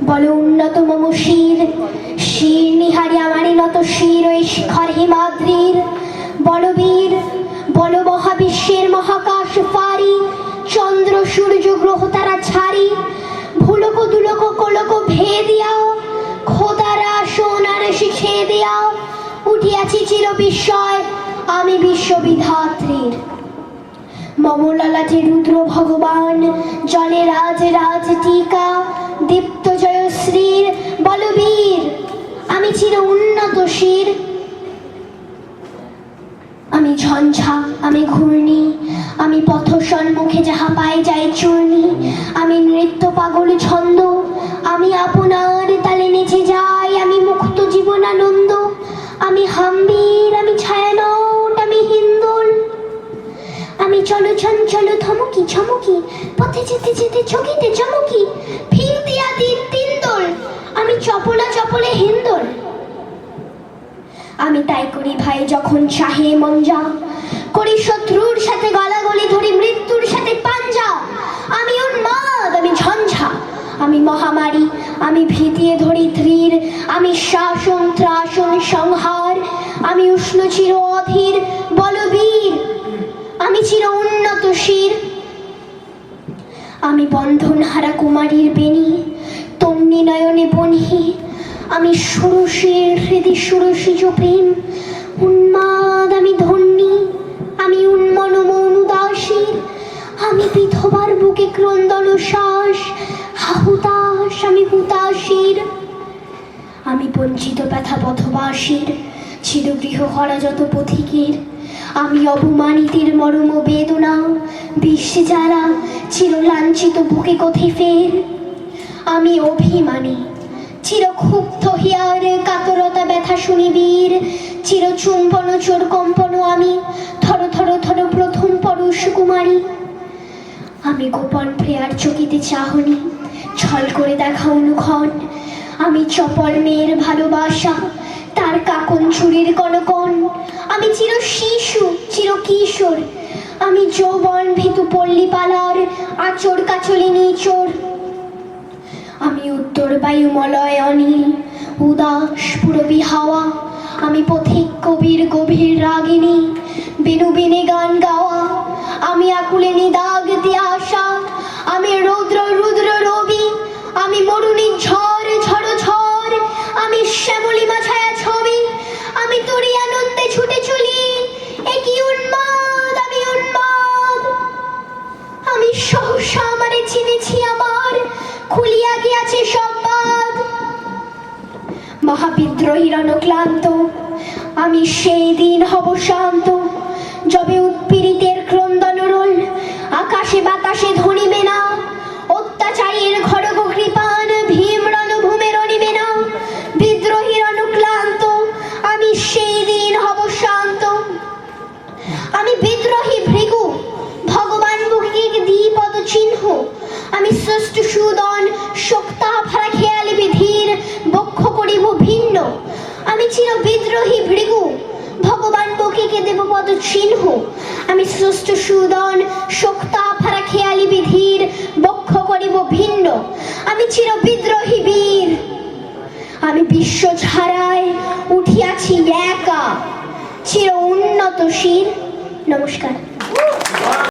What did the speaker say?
বলো উন্নত মম শির, শির নিহারি আমারই নত শির ওই শিখর হিমাদ্রির। বলবীর বলো মহাবিশ্বের মহাকাশ ফারি, চন্দ্র সূর্য গ্রহ তারা ছাড়ি, ভুলক দুলক কলক ভেদিয়া, খোদারা সোনার শিখে দিয়া, উঠিয়াছি চির বিস্ময় আমি বিশ্ববিধাত্রীর। মম ললাটে রুদ্র ভগবান, জলে রাজ রাজ টিকা, দীপ্ত জয়শ্রীর। বলবীর আমি চির উন্নত শির, আমি ঝঞ্ঝা আমি ঘূর্ণি, আমি পথ সম্মুখে যাহা পাই যাই চূর্ণি, আমি নৃত্য পাগল ছন্দ, আমি আপনার তালে নেচে যাই, আমি মুক্ত জীবনানন্দ, আমি হাম্বির আমি ছায়ানট আমি হিন্দোল, আমি চলো চঞ্চল থমকি ছমকি, পথে যেতে যেতে চকিতে চমকি, ফির দিয়া দিন তিনদোল, আমি চপলা চপলে হিন্দোল। আমি তাই করি ভাই যখন চাহে মন যা, করি শত্রুর সাথে গলাগলি, ধরি মৃত্যুর সাথে পাঞ্জা। আমি উন্মাদ আমি ঝঞ্ঝা আমি মহামারী, আমি ভীতিয়ে ধরিত্রীর, আমি শাসন ত্রাসন সংহার, আমি উষ্ণ চির অধীর। বলবীর আমি চির উন্নত শির, আমি বন্ধন হারা কুমারীর বেণী, তন্নি নয়নে বনি, আমি ষোড়শীর হৃদি ষোড়শীজ প্রেম। উন্মাদ আমি ধন্যী, আমি উন্মন মন উদাসীর, আমি বিধবার বুকে ক্রন্দন শ্বাস, হাহুতাস আমি হুতাশীর। আমি বঞ্চিত ব্যথা পথবাসীর, চিরগৃহ হরা যত পথিকের, আমি অবমানিতের মরম বেদনা, বিশ্বে যারা চির লাঞ্ছিত বুকে কথে ফের। আমি অভিমানী চির ক্ষুব্ধ হিয়ার, কাতরতা ব্যথা শুনিবীর, চির চুম্বন চোর কম্পন আমি, থর থর থর প্রথম পরশ কুমারী। আমি গোপন প্রিয়ার চকিতে চাহনি, ছল করে দেখা অনুক্ষণ, আমি চপল মেয়ের ভালোবাসা, তার কাকন চুরির কনকন। আমি চির শিশু চির কিশোর, আমি যৌবন ভীতু পল্লী পালার, আচর কাচলি নিচোর। আমি উত্তর বায়ুমলয় অনিল, উদাস পুরবী হাওয়া, আমি পথিক কবির গভীর রাগিনী, বেনু বেনে গান গাওয়া। আমি আকুলে নিদাগ দিয়ে আসা, আমি রৌদ্র রুদ্র রবি, আমি মরুণী ঝড় ঝড় ঝড়, আমি শ্যামলিমা ছায়া ছবি, আমি তোরই আনন্দে ছুটে চলি। একই উন্মাদ আমি উন্মাদ, আমি সহসা আমারে চিনেছি আমার, খুলিয়া গিয়াছে সংবাদ। মহাবিদ্রোহীর অনুক্লান্ত, আমি সেই দিন হব শান্ত, যবে উৎপীড়িতের ক্রন্দন রোল আকাশে বাতাসে ধ্বনিবে না, অত্যাচারীর খড়গ কৃপান ভীম রণভূমে রণিবে না। বিদ্রোহীর অনুক্লান্ত, আমি সেই দিন হব শান্ত। আমি বিদ্রোহী ভৃগু, ভগবান বুকে দিই পদ চিহ্ন, আমি শ্রেষ্ঠ সুদন শক্তা ভাড়া খেয়ালি বিধির, বক্ষ করিব ভিন্ন। আমি চির বিদ্রোহী ভৃগু, ভগবান বকিকে দেব পদ চিহ্ন, আমি শ্রেষ্ঠ সুদন শক্তা ভাড়া খেয়ালি বিধির, বক্ষ করিব ভিন্ন। আমি চির বিদ্রোহী বীর, আমি বিশ্ব ছাড়ায় উঠিয়াছি একা, চির উন্নত শির। নমস্কার।